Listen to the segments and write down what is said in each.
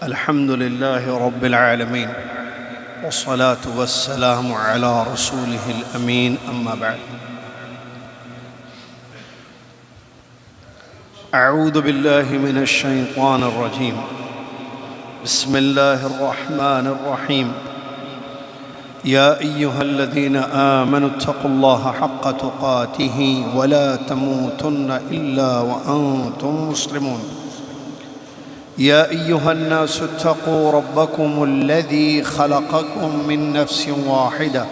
الحمد لله رب العالمين والصلاة والسلام على رسوله الأمين أما بعد أعوذ بالله من الشيطان الرجيم بسم الله الرحمن الرحيم يا أيها الذين آمنوا اتقوا الله حق تقاته ولا تموتن إلا وأنتم مسلمون يا أيها الناس اتقوا ربكم الذي خلقكم من نفس واحدة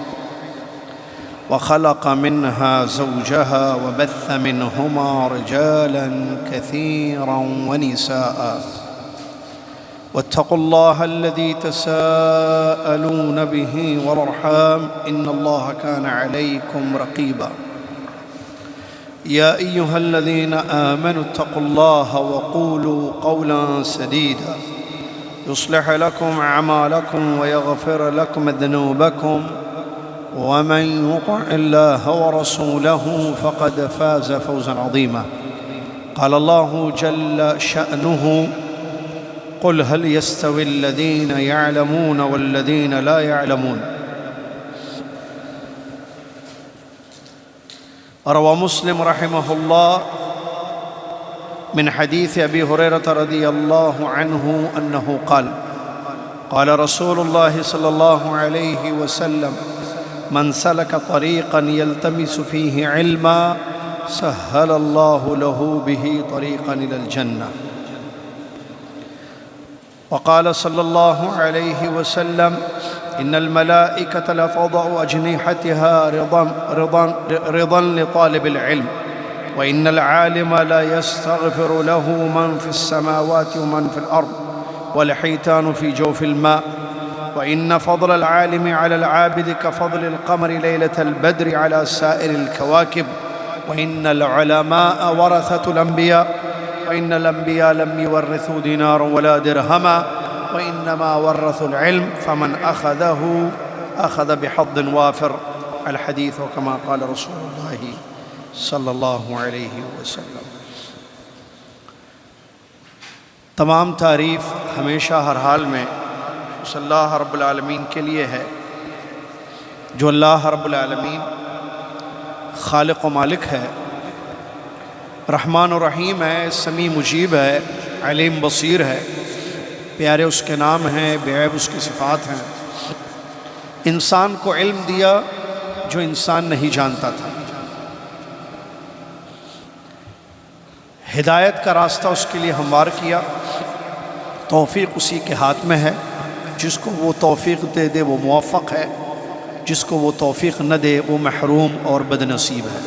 وخلق منها زوجها وبث منهما رجالا كثيرا ونساء واتقوا الله الذي تساءلون به والأرحام إن الله كان عليكم رقيبا يا أيها الذين آمنوا اتقوا الله وقولوا قولا سديدا يصلح لكم أعمالكم ويغفر لكم ذنوبكم ومن يطع الله ورسوله فقد فاز فوزا عظيما قال الله جل شأنه قل هل يستوي الذين يعلمون والذين لا يعلمون روى مسلم رحمه الله من حديث أبي هريرة رضي الله عنه أنه قال قال رسول الله صلى الله عليه وسلم من سلك طريقا يلتمس فيه علما سهل الله له به طريقا إلى الجنة وقال صلى الله عليه وسلم إن الملائكة لتضع أجنحتها رضا لطالب العلم وإن العالم لا يستغفر له من في السماوات ومن في الأرض والحيتان في جوف الماء وإن فضل العالم على العابد كفضل القمر ليلة البدر على سائر الكواكب وإن العلماء ورثة الأنبياء وإن الأنبياء لم يورثوا دينارا ولا درهما وإنما ورثوا العلم فمن أخذه أخذ بحظ وافر الحديث وكما قال رسول الله صلی اللہ علیہ وسلم۔ تمام تعریف ہمیشہ ہر حال میں اس اللہ رب العالمین کے لیے ہے جو اللہ رب العالمین خالق و مالک ہے، رحمان و رحیم ہے، سمیع مجیب ہے، علیم بصیر ہے، پیارے اس کے نام ہیں، بے عیب اس کی صفات ہیں۔ انسان کو علم دیا جو انسان نہیں جانتا تھا، ہدایت کا راستہ اس کے لیے ہموار کیا، توفیق اسی کے ہاتھ میں ہے، جس کو وہ توفیق دے دے وہ موفق ہے، جس کو وہ توفیق نہ دے وہ محروم اور بد نصیب ہے۔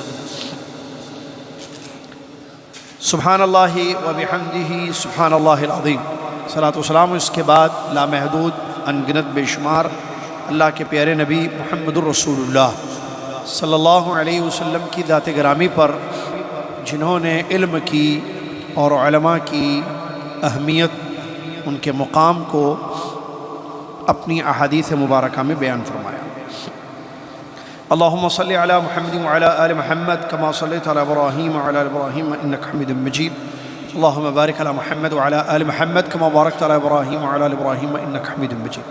سبحان اللہ و بحمدہ سبحان اللہ العظیم، صلاۃ و سلام اس کے بعد لامحدود انگنت بے شمار اللہ کے پیارے نبی محمد الرسول اللہ صلی اللہ علیہ وسلم کی ذات گرامی پر، جنہوں نے علم کی اور علماء کی اہمیت، ان کے مقام کو اپنی احادیث مبارکہ میں بیان فرمایا۔ اللہم صلی علی محمد وعلی آل محمد کما صلیت علی ابراہیم وعلی آل ابراہیم انک حمید مجید اللہم بارک علی محمد وعلی آل محمد کما بارکت علی ابراہیم وعلی آل ابراہیم انک حمید مجید۔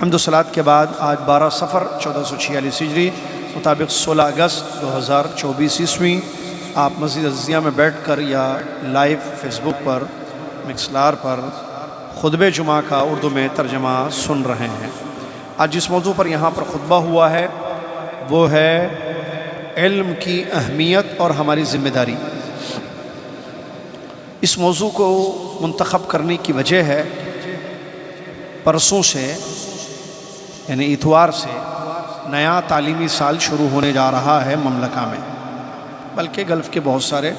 حمد و صلاۃ کے بعد آج 12 صفر 1446 ہجری مطابق 16 اگست 2024 عیسوی آپ مسجد عزیزیہ میں بیٹھ کر یا لائیو فیس بک پر مکسلار پر خطبہ جمعہ کا اردو میں ترجمہ سن رہے ہیں۔ آج جس موضوع پر یہاں پر خطبہ ہوا ہے وہ ہے علم کی اہمیت اور ہماری ذمہ داری۔ اس موضوع کو منتخب کرنے کی وجہ ہے پرسوں سے یعنی اتوار سے نیا تعلیمی سال شروع ہونے جا رہا ہے مملکہ میں، بلکہ گلف کے بہت سارے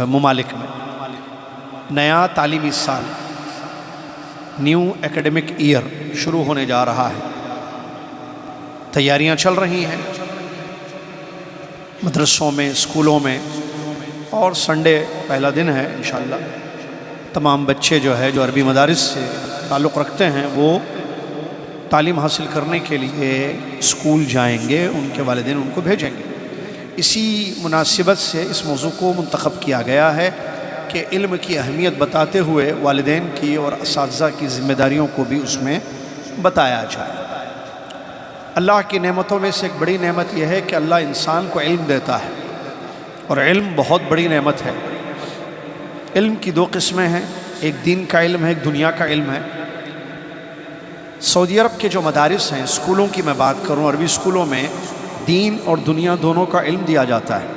ممالک میں۔ نیا تعلیمی سال، نیو ایکیڈمک ایئر شروع ہونے جا رہا ہے، تیاریاں چل رہی ہیں مدرسوں میں، اسکولوں میں، اور سنڈے پہلا دن ہے انشاءاللہ۔ تمام بچے جو عربی مدارس سے تعلق رکھتے ہیں وہ تعلیم حاصل کرنے کے لیے اسکول جائیں گے، ان کے والدین ان کو بھیجیں گے۔ اسی مناسبت سے اس موضوع کو منتخب کیا گیا ہے کہ علم کی اہمیت بتاتے ہوئے والدین کی اور اساتذہ کی ذمہ داریوں کو بھی اس میں بتایا جائے۔ اللہ کی نعمتوں میں سے ایک بڑی نعمت یہ ہے کہ اللہ انسان کو علم دیتا ہے، اور علم بہت بڑی نعمت ہے۔ علم کی دو قسمیں ہیں، ایک دین کا علم ہے، ایک دنیا کا علم ہے۔ سعودی عرب کے جو مدارس ہیں، اسکولوں کی میں بات کروں، عربی اسکولوں میں دین اور دنیا دونوں کا علم دیا جاتا ہے۔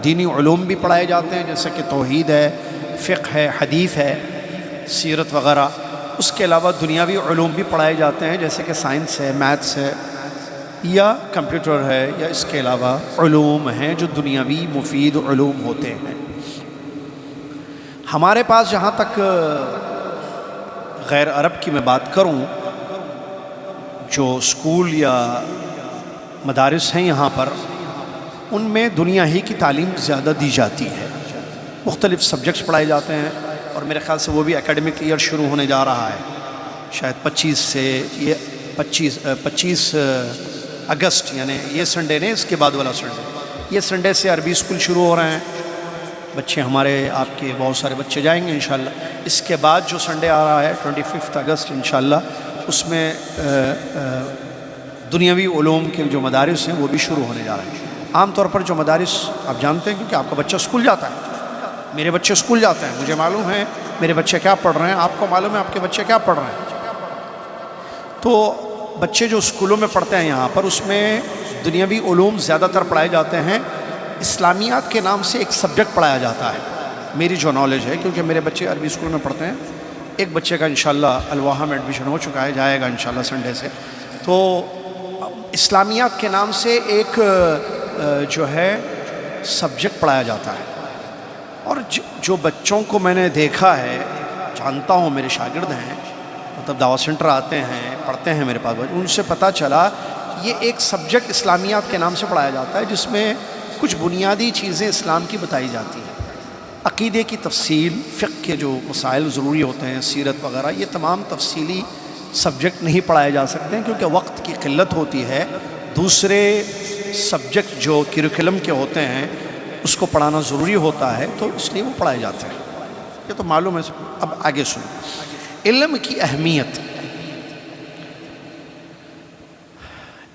دینی علوم بھی پڑھائے جاتے ہیں، جیسے کہ توحید ہے، فقہ ہے، حدیث ہے، سیرت وغیرہ۔ اس کے علاوہ دنیاوی علوم بھی پڑھائے جاتے ہیں، جیسے کہ سائنس ہے، میتھس ہے، یا کمپیوٹر ہے، یا اس کے علاوہ علوم ہیں جو دنیاوی مفید علوم ہوتے ہیں۔ ہمارے پاس جہاں تک غیر عرب کی میں بات کروں، جو اسکول یا مدارس ہیں یہاں پر، ان میں دنیا ہی کی تعلیم زیادہ دی جاتی ہے۔ مختلف سبجیکٹس پڑھائے جاتے ہیں، اور میرے خیال سے وہ بھی اکیڈمک ایئر شروع ہونے جا رہا ہے، شاید 25 اگست، یعنی یہ سنڈے نہیں، اس کے بعد والا سنڈے، یہ سنڈے سے عربی اسکول شروع ہو رہے ہیں۔ بچے ہمارے آپ کے بہت سارے بچے جائیں گے انشاءاللہ۔ اس کے بعد جو سنڈے آ رہا ہے 25 اگست انشاءاللہ، اس میں دنیاوی علوم کے جو مدارس ہیں وہ بھی شروع ہونے جا رہے ہیں۔ عام طور پر جو مدارس آپ جانتے ہیں، کیونکہ آپ کا بچہ اسکول جاتا ہے، میرے بچے اسکول جاتے ہیں، مجھے معلوم ہے میرے بچے کیا پڑھ رہے ہیں، آپ کو معلوم ہے آپ کے بچے کیا پڑھ رہے ہیں۔ تو بچے جو اسکولوں میں پڑھتے ہیں یہاں پر، اس میں دنیاوی علوم زیادہ تر پڑھائے جاتے ہیں۔ اسلامیات کے نام سے ایک سبجیکٹ پڑھایا جاتا ہے، میری جو نالج ہے، کیونکہ میرے بچے عربی اسکول میں پڑھتے ہیں۔ ایک بچے کا انشاءاللہ الواحہ میں ایڈمیشن ہو چکا ہے، جائے گا انشاءاللہ سنڈے سے۔ تو اسلامیات کے نام سے ایک جو ہے سبجیکٹ پڑھایا جاتا ہے، اور جو بچوں کو میں نے دیکھا ہے، جانتا ہوں، میرے شاگرد ہیں، مطلب دعوت سینٹر آتے ہیں، پڑھتے ہیں میرے پاس، ان سے پتہ چلا یہ ایک سبجیکٹ اسلامیات کے نام سے پڑھایا جاتا ہے، جس میں کچھ بنیادی چیزیں اسلام کی بتائی جاتی ہیں۔ عقیدے کی تفصیل، فقہ کے جو مسائل ضروری ہوتے ہیں، سیرت وغیرہ، یہ تمام تفصیلی سبجیکٹ نہیں پڑھائے جا سکتے ہیں، کیونکہ وقت کی قلت ہوتی ہے۔ دوسرے سبجیکٹ جو کریکولم کے ہوتے ہیں اس کو پڑھانا ضروری ہوتا ہے، تو اس لیے وہ پڑھائے جاتے ہیں۔ یہ تو معلوم ہے۔ اب آگے سنو، علم کی اہمیت۔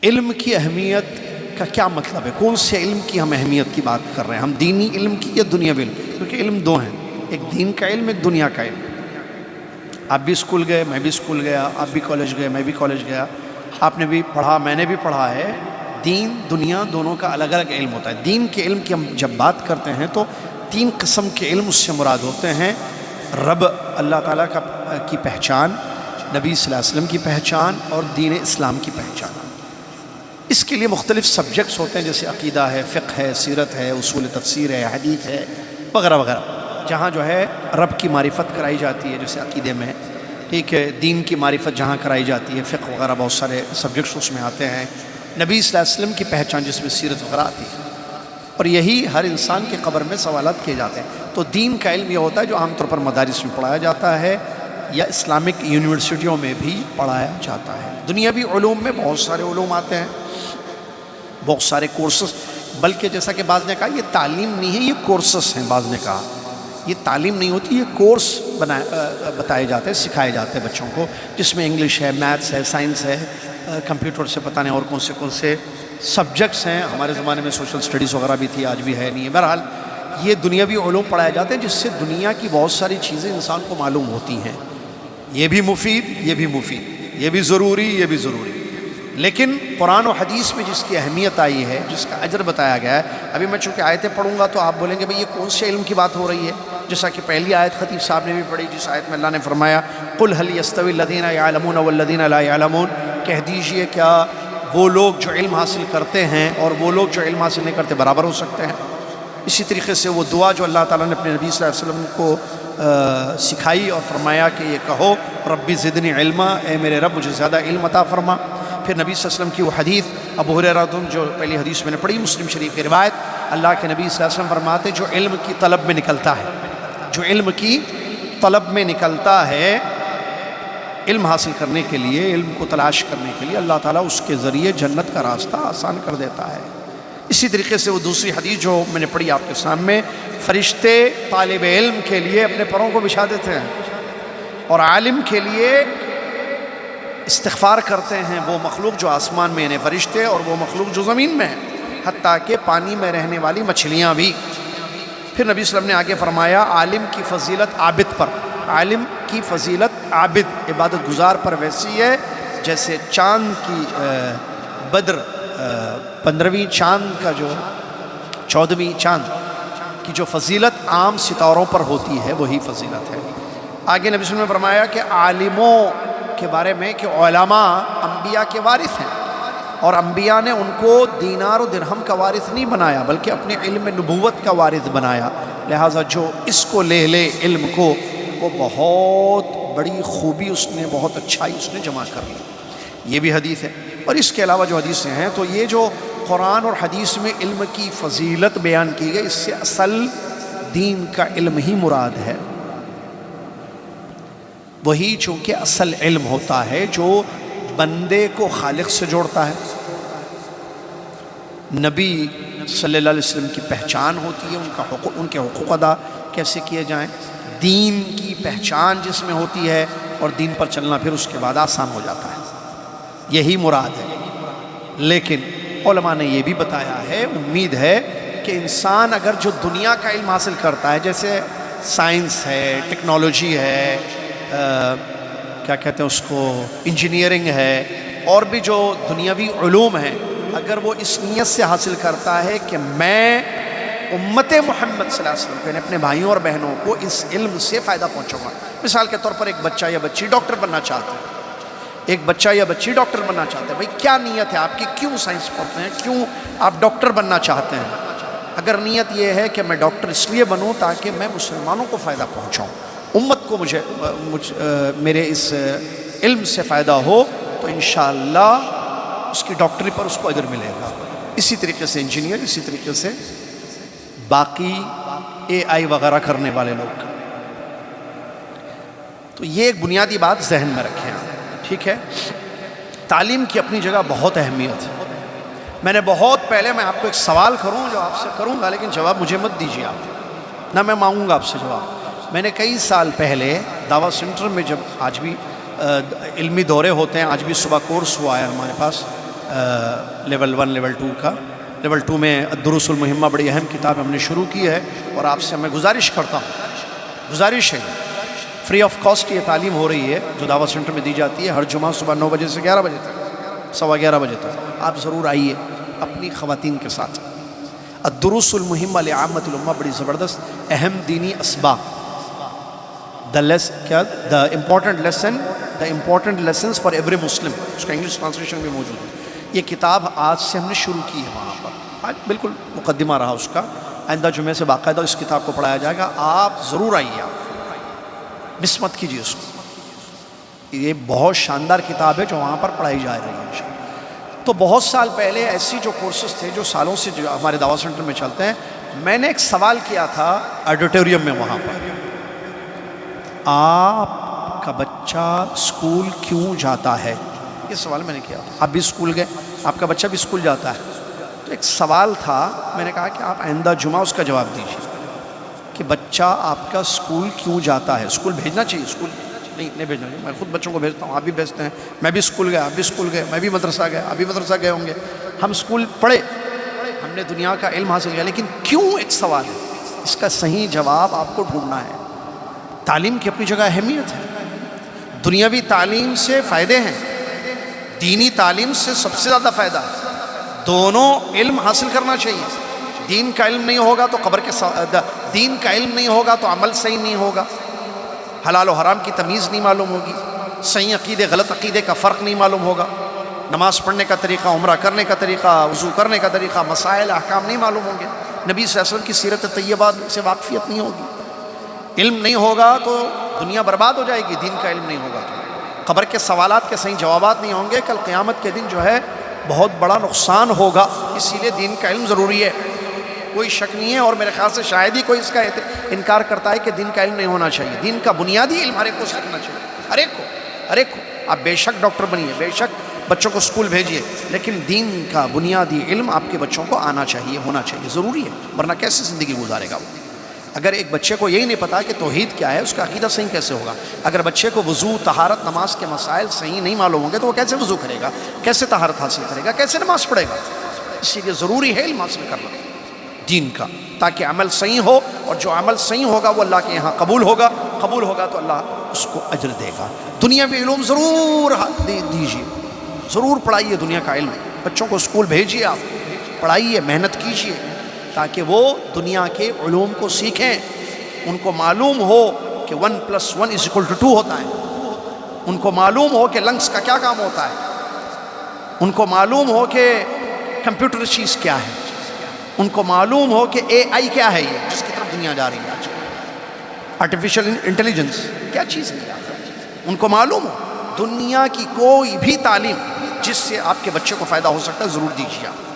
علم کی اہمیت کا کیا مطلب ہے؟ کون سے علم کی ہم اہمیت کی بات کر رہے ہیں؟ ہم دینی علم کی یا دنیاوی علم؟ کیونکہ علم دو ہیں، ایک دین کا علم، ایک دنیا کا علم۔ آپ بھی اسکول گئے، میں بھی اسکول گیا، آپ بھی کالج گئے، میں بھی کالج گیا، آپ نے بھی پڑھا، میں نے بھی پڑھا ہے۔ دین دنیا دونوں کا الگ الگ علم ہوتا ہے۔ دین کے علم کی ہم جب بات کرتے ہیں تو 3 قسم کے علم اس سے مراد ہوتے ہیں۔ رب اللہ تعالیٰ کی پہچان، نبی صلی اللہ علیہ وسلم کی پہچان، اور دین اسلام کی پہچان۔ اس کے لیے مختلف سبجیکٹس ہوتے ہیں، جیسے عقیدہ ہے، فقہ ہے، سیرت ہے، اصول تفسیر ہے، حدیث ہے، وغیرہ وغیرہ، جہاں جو ہے رب کی معرفت کرائی جاتی ہے، جیسے عقیدے میں، ٹھیک ہے، دین کی معرفت جہاں کرائی جاتی ہے، فقہ وغیرہ بہت سارے سبجیکٹس اس میں آتے ہیں، نبی صلی اللہ علیہ وسلم کی پہچان جس میں سیرت وغیرہ آتی ہے، اور یہی ہر انسان کے قبر میں سوالات کیے جاتے ہیں۔ تو دین کا علم یہ ہوتا ہے جو عام طور پر مدارس میں پڑھایا جاتا ہے یا اسلامک یونیورسٹیوں میں بھی پڑھایا جاتا ہے۔ دنیاوی علوم میں بہت سارے علوم آتے ہیں، بہت سارے کورسز، بلکہ جیسا کہ بعض نے کہا یہ تعلیم نہیں ہے، یہ کورسز ہیں۔ بعض نے کہا یہ تعلیم نہیں ہوتی، یہ کورس بتائے جاتے ہیں، سکھائے جاتے ہیں بچوں کو، جس میں انگلش ہے، میتھس ہے، سائنس ہے، کمپیوٹر سے پتہ نہیں اور کون سے سبجیکٹس ہیں۔ ہمارے زمانے میں سوشل اسٹڈیز وغیرہ بھی تھی، آج بھی ہے نہیں ہے۔ بہرحال یہ دنیاوی علوم پڑھائے جاتے ہیں، جس سے دنیا کی بہت ساری چیزیں انسان کو معلوم ہوتی ہیں۔ یہ بھی مفید، یہ بھی مفید، یہ بھی ضروری، یہ بھی ضروری۔ لیکن قرآن و حدیث میں جس کی اہمیت آئی ہے، جس کا اجر بتایا گیا ہے، ابھی میں چونکہ آیتیں پڑھوں گا تو آپ بولیں گے بھئی یہ کون سے علم کی بات ہو رہی ہے؟ جیسا کہ پہلی آیت خطیب صاحب نے بھی پڑھی، جس آیت میں اللہ نے فرمایا قُلْ هَلْ يَسْتَوِي الَّذِينَ يَعْلَمُونَ وَالَّذِينَ لَا يَعْلَمُونَ، کہہ دیجئے کیا وہ لوگ جو علم حاصل کرتے ہیں اور وہ لوگ جو علم حاصل نہیں کرتے برابر ہو سکتے ہیں؟ اسی طریقے سے وہ دعا جو اللہ تعالیٰ نے اپنے نبی صلی اللہ علیہ وسلم کو سکھائی اور فرمایا کہ یہ کہو ربی زدنی علما، اے میرے رب مجھے زیادہ علم عطا فرما۔ پھر نبی صلی اللہ علیہ وسلم کی وہ حدیث ابو ہریرہ جو پہلی حدیث میں نے پڑھی، مسلم شریف کی روایت، اللہ کے نبی صلی اللہ علیہ وسلم فرماتے جو علم کی طلب میں نکلتا ہے، جو علم کی طلب میں نکلتا ہے، علم حاصل کرنے کے لیے، علم کو تلاش کرنے کے لیے، اللہ تعالیٰ اس کے ذریعے جنت کا راستہ آسان کر دیتا ہے۔ اسی طریقے سے وہ دوسری حدیث جو میں نے پڑھی آپ کے سامنے، فرشتے طالب علم کے لیے اپنے پروں کو بچھا دیتے ہیں اور عالم کے لیے استغفار کرتے ہیں وہ مخلوق جو آسمان میں، یعنی فرشتے، اور وہ مخلوق جو زمین میں ہے، حتیٰ کہ پانی میں رہنے والی مچھلیاں بھی۔ پھر نبی صلی اللہ علیہ وسلم نے آگے فرمایا عالم کی فضیلت عابد پر، عالم کی فضیلت عابد عبادت گزار پر ویسی ہے جیسے چاند کی بدر 15ویں چاند کا جو 14ویں چاند کی جو فضیلت عام ستاروں پر ہوتی ہے وہی فضیلت ہے۔ آگے نبی صلی اللہ علیہ وسلم نے فرمایا کہ عالموں کے بارے میں کہ علماء انبیاء کے وارث ہیں، اور انبیاء نے ان کو دینار و درہم کا وارث نہیں بنایا بلکہ اپنے علم نبوت کا وارث بنایا، لہٰذا جو اس کو لے لے علم کو، وہ بہت بڑی خوبی اس نے، بہت اچھائی اس نے جمع کر لی۔ یہ بھی حدیث ہے، اور اس کے علاوہ جو حدیثیں ہیں تو یہ جو قرآن اور حدیث میں علم کی فضیلت بیان کی گئی، اس سے اصل دین کا علم ہی مراد ہے، وہی چونکہ اصل علم ہوتا ہے جو بندے کو خالق سے جوڑتا ہے، نبی صلی اللہ علیہ وسلم کی پہچان ہوتی ہے، ان کے حقوق ادا کیسے کیے جائیں، دین کی پہچان جس میں ہوتی ہے، اور دین پر چلنا پھر اس کے بعد آسان ہو جاتا ہے، یہی مراد ہے۔ لیکن علماء نے یہ بھی بتایا ہے، امید ہے کہ انسان اگر جو دنیا کا علم حاصل کرتا ہے، جیسے سائنس ہے، ٹیکنالوجی ہے، کیا کہتے ہیں اس کو، انجینئرنگ ہے، اور بھی جو دنیاوی علوم ہیں، اگر وہ اس نیت سے حاصل کرتا ہے کہ میں امت محمد صلی اللہ علیہ وسلم کو، یعنی اپنے بھائیوں اور بہنوں کو اس علم سے فائدہ پہنچاؤں گا۔ مثال کے طور پر ایک بچہ یا بچی ڈاکٹر بننا چاہتے ہیں، ایک بچہ یا بچی ڈاکٹر بننا چاہتے ہیں، بھائی کیا نیت ہے آپ کی، کیوں سائنس پڑھتے ہیں، کیوں آپ ڈاکٹر بننا چاہتے ہیں؟ اگر نیت یہ ہے کہ میں ڈاکٹر اس لیے بنوں تاکہ میں مسلمانوں کو فائدہ پہنچاؤں، امت کو میرے اس علم سے فائدہ ہو، تو انشاءاللہ اس کی ڈاکٹری پر اس کو اجر ملے گا۔ اسی طریقے سے انجینئر، اسی طریقے سے باقی AI وغیرہ کرنے والے لوگ۔ تو یہ ایک بنیادی بات ذہن میں رکھیں آپ، ٹھیک ہے؟ تعلیم کی اپنی جگہ بہت اہمیت ہے۔ میں نے بہت پہلے، میں آپ کو ایک سوال کروں جو آپ سے کروں گا، لیکن جواب مجھے مت دیجیے آپ، نہ میں مانگوں گا آپ سے جواب۔ میں نے کئی سال پہلے دعویٰ سینٹر میں، جب آج بھی علمی دورے ہوتے ہیں، آج بھی صبح کورس ہوا ہے ہمارے پاس لیول 1 لیول 2 کا، لیول 2 میں الدروس المہمہ بڑی اہم کتاب ہم نے شروع کی ہے، اور آپ سے میں گزارش کرتا ہوں، گزارش ہے، فری آف کاسٹ یہ تعلیم ہو رہی ہے جو دعویٰ سینٹر میں دی جاتی ہے، ہر جمعہ صبح 9 بجے سے 11 بجے تک، 11:15 بجے تک۔ آپ ضرور آئیے اپنی خواتین کے ساتھ۔ الدروس المہمہ لعامۃ الامہ، بڑی زبردست اہم دینی اسباق، the important lessons for every Muslim, اس کا انگلش ٹرانسلیشن بھی موجود ہے۔ یہ کتاب آج سے ہم نے شروع کی ہے وہاں پر، آج بالکل مقدمہ رہا اس کا، آئندہ جمعے سے باقاعدہ اس کتاب کو پڑھایا جائے گا، آپ ضرور آئیے، آپ مس مت کیجیے اس کو، یہ بہت شاندار کتاب ہے جو وہاں پر پڑھائی جا رہی ہے انشاءاللہ۔ تو بہت سال پہلے ایسی جو کورسز تھے جو سالوں سے جو ہمارے دعویٰ سینٹر میں چلتے ہیں، میں نے ایک سوال کیا تھا آڈیٹوریم میں، وہاں پر، آپ کا بچہ اسکول کیوں جاتا ہے؟ یہ سوال میں نے کیا تھا۔ آپ بھی اسکول گئے، آپ کا بچہ بھی اسکول جاتا ہے، تو ایک سوال تھا، میں نے کہا کہ آپ آئندہ جمعہ اس کا جواب دیجیے کہ بچہ آپ کا اسکول کیوں جاتا ہے؟ اسکول بھیجنا چاہیے، اسکول نہیں بھیجنا چاہیے، میں خود بچوں کو بھیجتا ہوں، آپ بھی بھیجتے ہیں، میں بھی اسکول گیا، آپ بھی اسکول گئے، میں بھی مدرسہ گیا، آپ بھی مدرسہ گئے ہوں گے، ہم اسکول پڑھے، ہم نے دنیا کا علم حاصل کیا، لیکن کیوں ایک سوال ہے، اس کا صحیح جواب آپ کو ڈھونڈنا ہے۔ تعلیم کی اپنی جگہ اہمیت ہے، دنیاوی تعلیم سے فائدے ہیں، دینی تعلیم سے سب سے زیادہ فائدہ ہے، دونوں علم حاصل کرنا چاہیے۔ دین کا علم نہیں ہوگا تو دین کا علم نہیں ہوگا تو عمل صحیح نہیں ہوگا، حلال و حرام کی تمیز نہیں معلوم ہوگی، صحیح عقیدے غلط عقیدے کا فرق نہیں معلوم ہوگا، نماز پڑھنے کا طریقہ، عمرہ کرنے کا طریقہ، وضو کرنے کا طریقہ، مسائل احکام نہیں معلوم ہوں گے، نبی صلی اللہ علیہ وسلم کی سیرت طیبہ سے واقفیت نہیں ہوگی۔ علم نہیں ہوگا تو دنیا برباد ہو جائے گی، دین کا علم نہیں ہوگا تو قبر کے سوالات کے صحیح جوابات نہیں ہوں گے، کل قیامت کے دن جو ہے بہت بڑا نقصان ہوگا، اسی لیے دین کا علم ضروری ہے، کوئی شک نہیں ہے، اور میرے خیال سے شاید ہی کوئی اس کا انکار کرتا ہے کہ دین کا علم نہیں ہونا چاہیے۔ دین کا بنیادی علم ہر ایک کو سیکھنا چاہیے، ہر ایک کو۔ آپ بے شک ڈاکٹر بنیے، بے شک بچوں کو اسکول بھیجیے، لیکن دین کا بنیادی علم آپ کے بچوں کو آنا چاہیے، ہونا چاہیے، ضروری ہے، ورنہ کیسے زندگی گزارے گا وہ؟ اگر ایک بچے کو یہی نہیں پتا کہ توحید کیا ہے، اس کا عقیدہ صحیح کیسے ہوگا؟ اگر بچے کو وضو، طہارت، نماز کے مسائل صحیح نہیں معلوم ہوں گے تو وہ کیسے وضو کرے گا، کیسے طہارت حاصل کرے گا، کیسے نماز پڑھے گا؟ اسی لیے ضروری ہے علم حاصل کرنا دین کا، تاکہ عمل صحیح ہو، اور جو عمل صحیح ہوگا وہ اللہ کے یہاں قبول ہوگا تو اللہ اس کو اجر دے گا۔ دنیا بھی علوم ضرور دیجیے، ضرور پڑھائیے دنیا کا علم، بچوں کو اسکول بھیجیے، آپ پڑھائیے، محنت کیجیے، تاکہ وہ دنیا کے علوم کو سیکھیں، ان کو معلوم ہو کہ 1+1=2 ہوتا ہے، ان کو معلوم ہو کہ لنگس کا کیا کام ہوتا ہے، ان کو معلوم ہو کہ کمپیوٹر چیز کیا ہے، ان کو معلوم ہو کہ AI کیا ہے، یہ جس کی طرف دنیا جا رہی ہے آج، آرٹیفیشل انٹیلیجنس کیا چیز ہے، ان کو معلوم ہو۔ دنیا کی کوئی بھی تعلیم جس سے آپ کے بچے کو فائدہ ہو سکتا ہے ضرور دیجیے آپ۔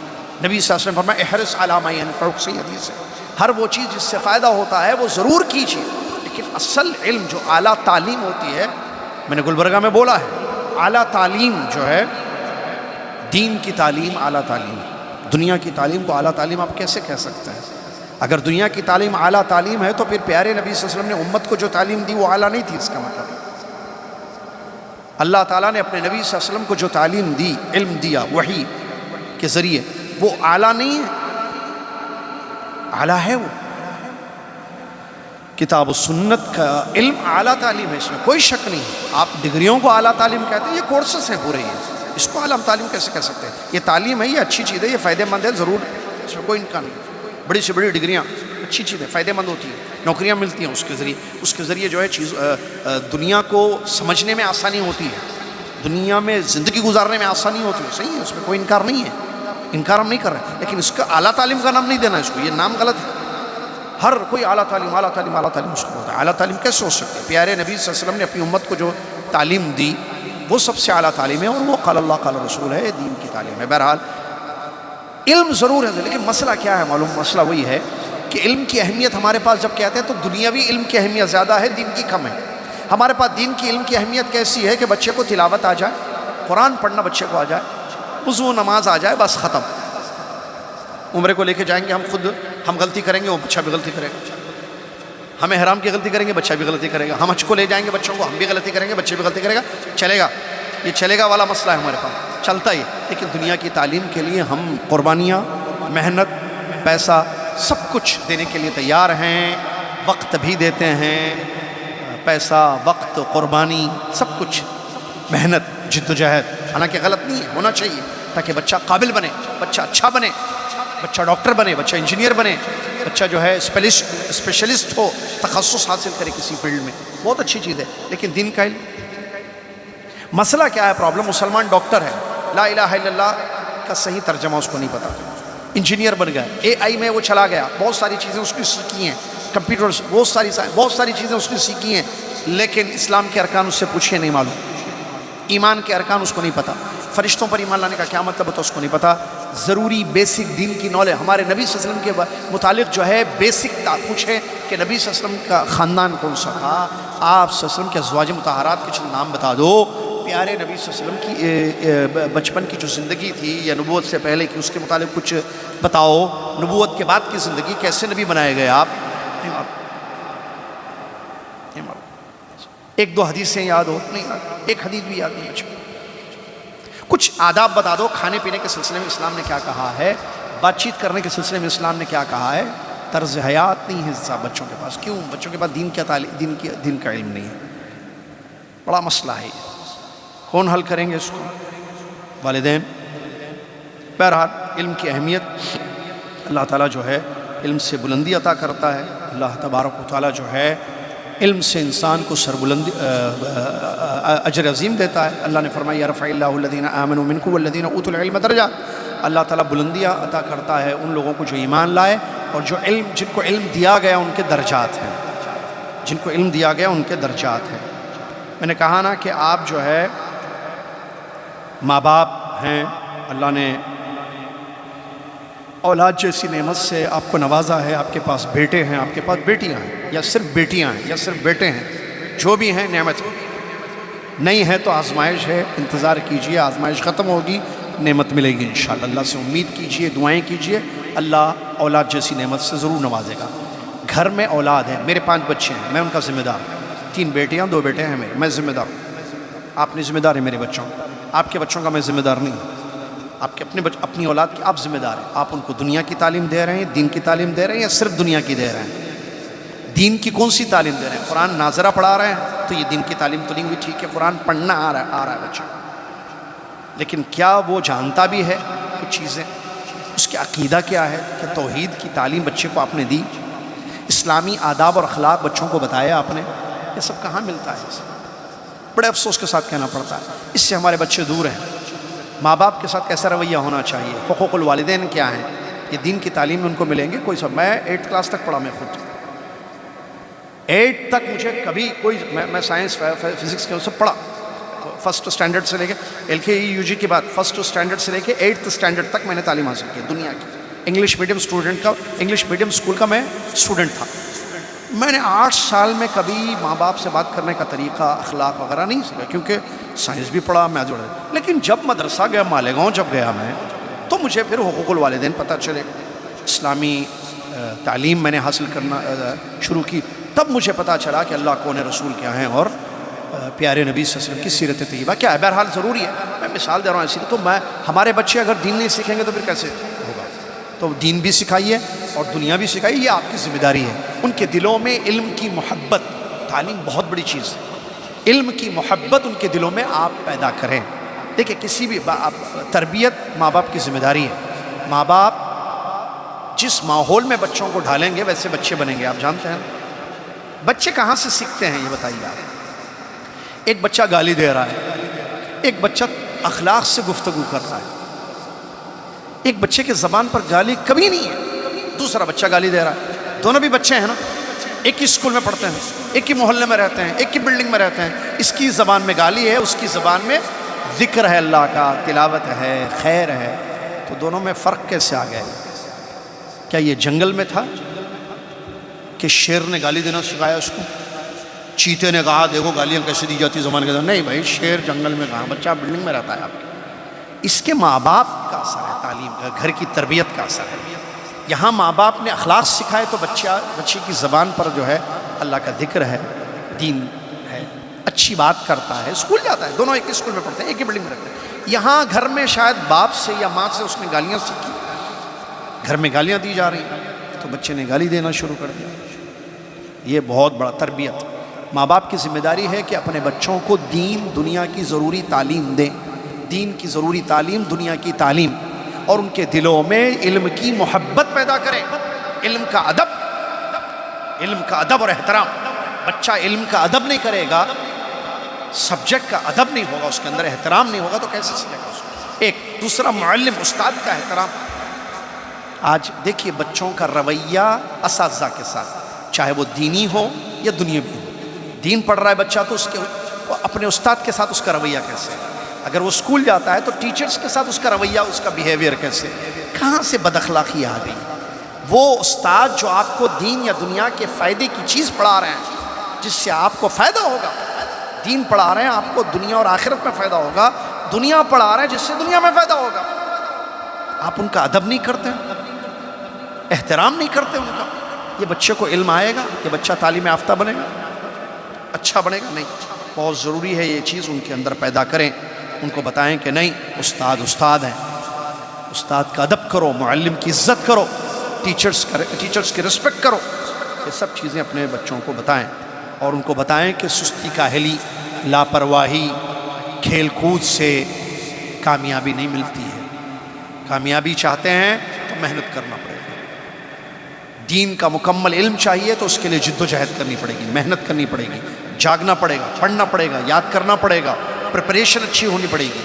نبی صلی اللہ علیہ وسلم فرمایا احرص علی ما ینفعک، صحیح حدیث ہے، ہر وہ چیز جس سے فائدہ ہوتا ہے وہ ضرور کیجیے، لیکن اصل علم جو اعلیٰ تعلیم ہوتی ہے، میں نے گلبرگہ میں بولا ہے، اعلیٰ تعلیم جو ہے دین کی تعلیم، اعلیٰ تعلیم، دنیا کی تعلیم کو اعلیٰ تعلیم آپ کیسے کہہ سکتے ہیں؟ اگر دنیا کی تعلیم اعلیٰ تعلیم ہے تو پھر پیارے نبی صلی اللہ علیہ وسلم نے امت کو جو تعلیم دی وہ اعلیٰ نہیں تھی، اس کا مطلب اللہ تعالیٰ نے اپنے نبی صلی اللہ علیہ وسلم کو جو تعلیم دی، علم دیا وحی کے ذریعے، وہ اعلیٰ نہیں ہے، اعلیٰ ہے وہ کتاب و سنت کا علم، اعلیٰ تعلیم ہے، اس میں کوئی شک نہیں ہے۔ آپ ڈگریوں کو اعلیٰ تعلیم کہتے ہیں، یہ کورسز ہیں پورے، اس کو اعلیٰ تعلیم کیسے کہہ سکتے ہیں؟ یہ تعلیم ہے، یہ اچھی چیز ہے، یہ فائدہ مند ہے، ضرور، اس میں کوئی انکار نہیں۔ بڑی سے بڑی ڈگریاں اچھی چیز ہے، فائدہ مند ہوتی ہیں، نوکریاں ملتی ہیں اس کے ذریعے جو ہے دنیا کو سمجھنے میں آسانی ہوتی ہے، دنیا میں زندگی گزارنے میں آسانی ہوتی ہے، صحیح ہے، اس میں کوئی انکار نہیں ہے، انکار ہم نہیں کر رہے، لیکن اس کا اعلیٰ تعلیم کا نام نہیں دینا، اس کو یہ نام غلط ہے۔ ہر کوئی اعلیٰ تعلیم اعلیٰ تعلیم اعلیٰ تعلیم اس کو ہوتا ہے، اعلیٰ تعلیم کیسے ہو سکتی ہے؟ پیارے نبی صلی اللہ علیہ وسلم نے اپنی امت کو جو تعلیم دی وہ سب سے اعلیٰ تعلیم ہے، اور وہ قال اللہ قال رسول ہے، دین کی تعلیم ہے۔ بہرحال علم ضرور ہے، لیکن مسئلہ کیا ہے معلوم؟ مسئلہ وہی ہے کہ علم کی اہمیت ہمارے پاس جب کہتے ہیں تو دنیاوی علم کی اہمیت زیادہ ہے، دین کی کم ہے۔ ہمارے پاس دین کی علم کی اہمیت کیسی ہے کہ بچے کو تلاوت آ جائے، قرآن پڑھنا بچے کو آ جائے، وضو نماز آ جائے، بس ختم۔ عمرے کو لے کے جائیں گے ہم غلطی کریں گے، وہ بچہ بھی غلطی کرے گا، ہم احرام کی غلطی کریں گے، بچہ بھی غلطی کرے گا، ہم حج کو لے جائیں گے بچوں کو، ہم بھی غلطی کریں گے، بچے بھی غلطی کرے گا، چلے گا، یہ چلے گا والا مسئلہ ہے ہمارے پاس، چلتا ہی۔ لیکن دنیا کی تعلیم کے لیے ہم قربانیاں، محنت، پیسہ سب کچھ دینے کے لیے تیار ہیں، وقت بھی دیتے ہیں، پیسہ، وقت، قربانی، سب کچھ، محنت، جد و جہد، حالانکہ غلط نہیں ہے، ہونا چاہیے تاکہ بچہ قابل بنے، بچہ اچھا بنے، بچہ ڈاکٹر بنے، بچہ انجینئر بنے، بچہ جو ہے اسپیشلسٹ ہو، تخصص حاصل کرے کسی فیلڈ میں، بہت اچھی چیز ہے۔ لیکن دین کا علم، مسئلہ کیا ہے؟ پرابلم مسلمان ڈاکٹر ہے، لا الہ الا اللہ کا صحیح ترجمہ اس کو نہیں پتا، انجینئر بن گیا، AI میں وہ چلا گیا، بہت ساری چیزیں اس کی سیکھی ہیں، کمپیوٹر، بہت ساری چیزیں اس کی سیکھی ہیں، لیکن اسلام کے ارکان اس سے پوچھے نہیں معلوم، ایمان کے ارکان اس کو نہیں پتا، فرشتوں پر ایمان لانے کا کیا مطلب ہوتا ہے اس کو نہیں پتا، ضروری بیسک دین کی نالج، ہمارے نبی صلی اللہ علیہ وسلم کے متعلق جو ہے بیسک پوچھیں کہ نبی صلی اللہ علیہ وسلم کا خاندان کون سا تھا، آپ صلی اللہ علیہ وسلم کے ازواج مطہرات کے چند نام بتا دو، پیارے نبی صلی اللہ علیہ وسلم کی بچپن کی جو زندگی تھی یا نبوت سے پہلے کی، اس کے متعلق کچھ بتاؤ، نبوت کے بعد کی زندگی کیسے نبی بنائے گئے آپ، ایک دو حدیثیں یاد ہو نہیں، ایک حدیث بھی یاد نہیں ہے، کچھ آداب بتا دو، کھانے پینے کے سلسلے میں اسلام نے کیا کہا ہے، بات چیت کرنے کے سلسلے میں اسلام نے کیا کہا ہے، طرز حیات نہیں ہے صاحب بچوں کے پاس، کیوں؟ بچوں کے پاس دین کا علم نہیں ہے، بڑا مسئلہ ہے، کون حل کریں گے اس کو؟ والدین۔ بہرحال علم کی اہمیت، اللہ تعالیٰ جو ہے علم سے بلندی عطا کرتا ہے، اللہ تبارک و تعالیٰ جو ہے علم سے انسان کو سربلندی اجر عظیم دیتا ہے۔ اللہ نے فرمایا یرفع اللہ الذین آمنوا منکم والذین اوتوا العلم درجات، اللہ تعالیٰ بلندیاں عطا کرتا ہے ان لوگوں کو جو ایمان لائے اور جن کو علم دیا گیا ان کے درجات ہیں، جن کو علم دیا گیا ان کے درجات ہیں۔ میں نے کہا نا کہ آپ جو ہے ماں باپ ہیں، اللہ نے اولاد جیسی نعمت سے آپ کو نوازا ہے، آپ کے پاس بیٹے ہیں، آپ کے پاس بیٹیاں ہیں، یا صرف بیٹیاں ہیں یا صرف بیٹے ہیں، جو بھی ہیں نعمت ہے۔ نہیں ہے تو آزمائش ہے، انتظار کیجئے، آزمائش ختم ہوگی، نعمت ملے گی انشاءاللہ۔ اللہ سے امید کیجئے، دعائیں کیجئے، اللہ اولاد جیسی نعمت سے ضرور نوازے گا۔ گھر میں اولاد ہے، میرے 5 بچے ہیں، میں ان کا ذمہ دار ہوں، 3 بیٹیاں 2 بیٹے ہیں میرے، میں ذمہ دار ہوں۔ آپ نے ذمہ دار ہے میرے بچوں، آپ کے بچوں کا میں ذمہ دار نہیں ہوں۔ آپ کے اپنی اولاد کی آپ ذمہ دار ہیں۔ آپ ان کو دنیا کی تعلیم دے رہے ہیں، دین کی تعلیم دے رہے ہیں، یا صرف دنیا کی دے رہے ہیں؟ دین کی کون سی تعلیم دے رہے ہیں؟ قرآن ناظرہ پڑھا رہے ہیں تو یہ دین کی تعلیم تو نہیں ہوئی، ٹھیک ہے، قرآن پڑھنا آ رہا ہے بچہ، لیکن کیا وہ جانتا بھی ہے کچھ چیزیں؟ اس کے عقیدہ کیا ہے؟ کہ توحید کی تعلیم بچے کو آپ نے دی، اسلامی آداب اور اخلاق بچوں کو بتایا آپ نے؟ یہ سب کہاں ملتا ہے؟ بڑے افسوس کے ساتھ کہنا پڑتا ہے، اس سے ہمارے بچے دور ہیں۔ ماں باپ کے ساتھ کیسا رویہ ہونا چاہیے؟ حقوق الوالدین کیا ہیں؟ یہ دین کی تعلیم میں ان کو ملیں گے؟ کوئی سب، میں 8 کلاس تک پڑھا، میں خود 8 تک مجھے کبھی کوئی، میں سائنس فزکس کے سب پڑھا، فرسٹ اسٹینڈرڈ سے لے کے LKG کی بات، فرسٹ اسٹینڈرڈ سے لے کے 8th اسٹینڈرڈ تک میں نے تعلیم حاصل کی دنیا کی۔ انگلش میڈیم اسٹوڈنٹ کا، انگلش میڈیم اسکول کا میں اسٹوڈنٹ تھا۔ میں نے 8 سال میں کبھی ماں باپ سے بات کرنے کا طریقہ، اخلاق وغیرہ نہیں سیکھا، کیونکہ سائنس بھی پڑھا میں جڑا۔ لیکن جب مدرسہ گیا، مالیگاؤں جب گیا میں، تو مجھے پھر حقوق الوالدین پتہ چلے، اسلامی تعلیم میں نے حاصل کرنا شروع کی، تب مجھے پتہ چلا کہ اللہ کون ہے، رسول کیا ہیں، اور پیارے نبی صلی اللہ علیہ وسلم کی سیرت طیبہ کیا ہے۔ بہرحال ضروری ہے، میں مثال دے رہا ہوں ایسی، تو ہمارے بچے اگر دین نہیں سیکھیں گے تو پھر کیسے ہوگا؟ تو دین بھی سکھائیے اور دنیا بھی سکھائیے، یہ آپ کی ذمہ داری ہے۔ ان کے دلوں میں علم کی محبت، تعلیم بہت بڑی چیز ہے، علم کی محبت ان کے دلوں میں آپ پیدا کریں۔ دیکھیں، کسی بھی تربیت ماں باپ کی ذمہ داری ہے۔ ماں باپ جس ماحول میں بچوں کو ڈھالیں گے ویسے بچے بنیں گے۔ آپ جانتے ہیں بچے کہاں سے سیکھتے ہیں، یہ بتائیے آپ۔ ایک بچہ گالی دے رہا ہے، ایک بچہ اخلاق سے گفتگو کر رہا ہے، ایک بچے کے زبان پر گالی کبھی نہیں ہے، دوسرا بچہ گالی دے رہا ہے، دونوں بھی بچے ہیں نا، ایک ہی اسکول میں پڑھتے ہیں، ایک ہی محلے میں رہتے ہیں، ایک ہی بلڈنگ میں رہتے ہیں، اس کی زبان میں گالی ہے، اس کی زبان میں ذکر ہے اللہ کا، تلاوت ہے، خیر ہے، تو دونوں میں فرق کیسے آ گئے؟ کیا یہ جنگل میں تھا کہ شیر نے گالی دینا سکھایا اس کو؟ چیتے نے کہا دیکھو گالیاں کیسے دی جاتی زمانے کے اندر؟ نہیں بھائی، شیر جنگل میں کہاں، بچہ بلڈنگ میں رہتا ہے آپ کے۔ اس کے ماں باپ کا اثر ہے، تعلیم کا، گھر کی تربیت کا اثر ہے۔ یہاں ماں باپ نے اخلاق سکھائے تو بچے کی زبان پر جو ہے اللہ کا ذکر ہے، دین ہے، اچھی بات کرتا ہے، اسکول جاتا ہے، دونوں ایک ہی اسکول میں پڑھتے ہیں، ایک ہی بلڈنگ میں رہتے ہیں۔ یہاں گھر میں شاید باپ سے یا ماں سے اس نے گالیاں سیکھی، گھر میں گالیاں دی جا رہی ہیں تو بچے نے گالی دینا شروع کر دیا۔ یہ بہت بڑا تربیت، ماں باپ کی ذمہ داری ہے کہ اپنے بچوں کو دین دنیا کی ضروری تعلیم دیں، دین کی ضروری تعلیم، دنیا کی تعلیم، اور ان کے دلوں میں علم کی محبت پیدا کریں، علم کا ادب اور احترام۔ بچہ علم کا ادب نہیں کرے گا، سبجیکٹ کا ادب نہیں ہوگا، اس کے اندر احترام نہیں ہوگا تو کیسے سیکھے گا اس کو؟ ایک دوسرا، معلم استاد کا احترام۔ آج دیکھیے بچوں کا رویہ اساتذہ کے ساتھ، چاہے وہ دینی ہو یا دنیاوی ہو، دین پڑھ رہا ہے بچہ تو اس کے اپنے استاد کے ساتھ اس کا رویہ کیسے ہے؟ اگر وہ اسکول جاتا ہے تو ٹیچرز کے ساتھ اس کا رویہ، اس کا بیہیویئر کیسے؟ کہاں سے بد اخلاقی آ گئی؟ وہ استاد جو آپ کو دین یا دنیا کے فائدے کی چیز پڑھا رہے ہیں، جس سے آپ کو فائدہ ہوگا، دین پڑھا رہے ہیں آپ کو دنیا اور آخرت میں فائدہ ہوگا، دنیا پڑھا رہے ہیں جس سے دنیا میں فائدہ ہوگا، آپ ان کا ادب نہیں کرتے، احترام نہیں کرتے ان کا، یہ بچے کو علم آئے گا؟ یہ بچہ تعلیم یافتہ بنے گا؟ اچھا بنے گا؟ نہیں۔ بہت ضروری ہے یہ چیز ان کے اندر پیدا کریں، ان کو بتائیں کہ نہیں، استاد ہیں، استاد کا ادب کرو، معلم کی عزت کرو، ٹیچرز کی رسپیکٹ کرو، یہ سب چیزیں اپنے بچوں کو بتائیں، اور ان کو بتائیں کہ سستی کاہلی، لاپرواہی، کھیل کود سے کامیابی نہیں ملتی ہے۔ کامیابی چاہتے ہیں تو محنت کرنا پڑے گا، دین کا مکمل علم چاہیے تو اس کے لیے جد و جہد کرنی پڑے گی، محنت کرنی پڑے گی، جاگنا پڑے گا، پڑھنا پڑے گا، یاد کرنا پڑے گا، پریپریشن اچھی ہونی پڑے گی،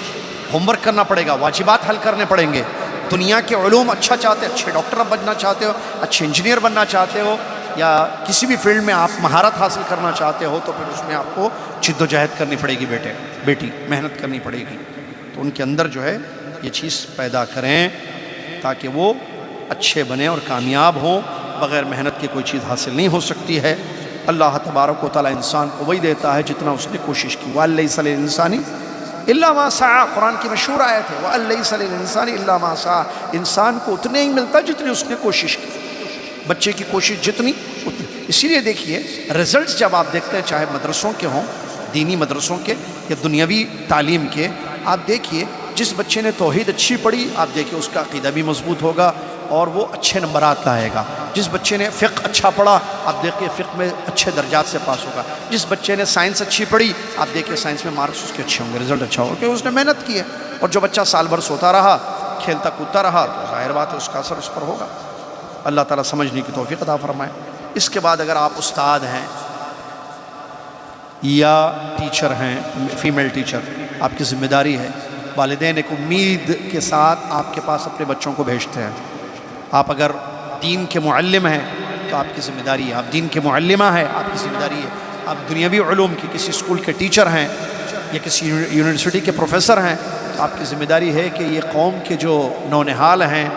ہوم ورک کرنا پڑے گا، واجبات حل کرنے پڑیں گے۔ دنیا کے علوم اچھا چاہتے، اچھے ڈاکٹر بننا چاہتے ہو، اچھے انجینئر بننا چاہتے ہو، یا کسی بھی فیلڈ میں آپ مہارت حاصل کرنا چاہتے ہو، تو پھر اس میں آپ کو جد و جہد کرنی پڑے گی، بیٹی محنت کرنی پڑے گی۔ تو ان کے اندر جو ہے یہ چیز پیدا کریں تاکہ وہ اچھے بنیں اور کامیاب ہوں۔ بغیر محنت کی کوئی چیز حاصل نہیں ہو سکتی ہے۔ اللہ تبارک و تعالیٰ انسان کو وہی دیتا ہے جتنا اس نے کوشش کی. وَأَلَّيْسَ لِلْإِنسَانِ إِلَّا مَا سَعَىٰ، قرآن کی مشہور آیت ہے وَأَلَّيْسَ لِلْإِنسَانِ إِلَّا مَا سَعَىٰ. انسان کو اتنے ہی ملتا جتنی اس نے کوشش کی. بچے کی کوشش جتنی اتنی. اسی لیے دیکھیے رزلٹس جب آپ دیکھتے ہیں چاہے مدرسوں کے ہوں، دینی مدرسوں کے یا دنیاوی تعلیم کے، آپ دیکھیے جس بچے نے توحید اچھی پڑھی آپ دیکھیے اس کا عقیدہ بھی مضبوط ہوگا اور وہ اچھے نمبرات لائے گا. جس بچے نے فقہ اچھا پڑھا آپ دیکھیے فقہ میں اچھے درجات سے پاس ہوگا. جس بچے نے سائنس اچھی پڑھی آپ دیکھیے سائنس میں مارکس اس کے اچھے ہوں گے، رزلٹ اچھا ہوگا کیونکہ اس نے محنت کی ہے. اور جو بچہ سال بھر سوتا رہا، کھیلتا کودتا رہا، تو ظاہر بات ہے اس کا اثر اس پر ہوگا. اللہ تعالیٰ سمجھنے کی توفیق عطا فرمائے. اس کے بعد اگر آپ استاد ہیں یا ٹیچر ہیں، فیمیل ٹیچر، آپ کی ذمہ داری ہے. والدین ایک امید کے ساتھ آپ کے پاس اپنے بچوں کو بھیجتے ہیں. آپ اگر دین کے معلم ہیں تو آپ کی ذمہ داری ہے، آپ دین کے معلمہ ہیں آپ کی ذمہ داری ہے. آپ دنیاوی علوم کی کسی اسکول کے ٹیچر ہیں یا کسی یونیورسٹی کے پروفیسر ہیں تو آپ کی ذمہ داری ہے کہ یہ قوم کے جو نونہال ہیں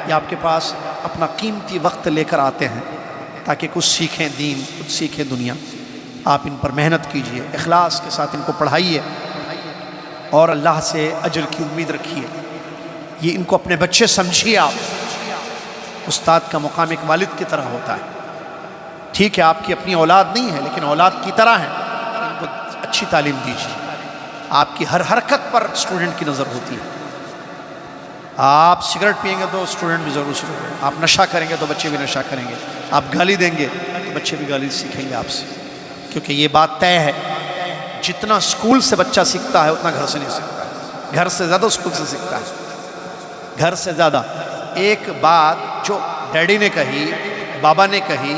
یا آپ کے پاس اپنا قیمتی وقت لے کر آتے ہیں تاکہ کچھ سیکھیں دین، کچھ سیکھیں دنیا. آپ ان پر محنت کیجئے، اخلاص کے ساتھ ان کو پڑھائیے اور اللہ سے اجر کی امید رکھیے. یہ ان کو اپنے بچے سمجھیے. آپ استاد کا مقام ایک والد کی طرح ہوتا ہے. ٹھیک ہے آپ کی اپنی اولاد نہیں ہے لیکن اولاد کی طرح ہے. ان کو اچھی تعلیم دیجیے. آپ کی ہر حرکت پر اسٹوڈنٹ کی نظر ہوتی ہے. آپ سگریٹ پئیں گے تو اسٹوڈنٹ بھی ضرور سیکھیں گے. آپ نشہ کریں گے تو بچے بھی نشہ کریں گے. آپ گالی دیں گے تو بچے بھی گالی سیکھیں گے آپ سے. کیونکہ یہ بات طے ہے جتنا اسکول سے بچہ سیکھتا ہے اتنا گھر سے نہیں سیکھتا ہے. گھر سے زیادہ اسکول سے سیکھتا ہے. گھر سے زیادہ. ایک بات جو ڈیڈی نے کہی، بابا نے کہی،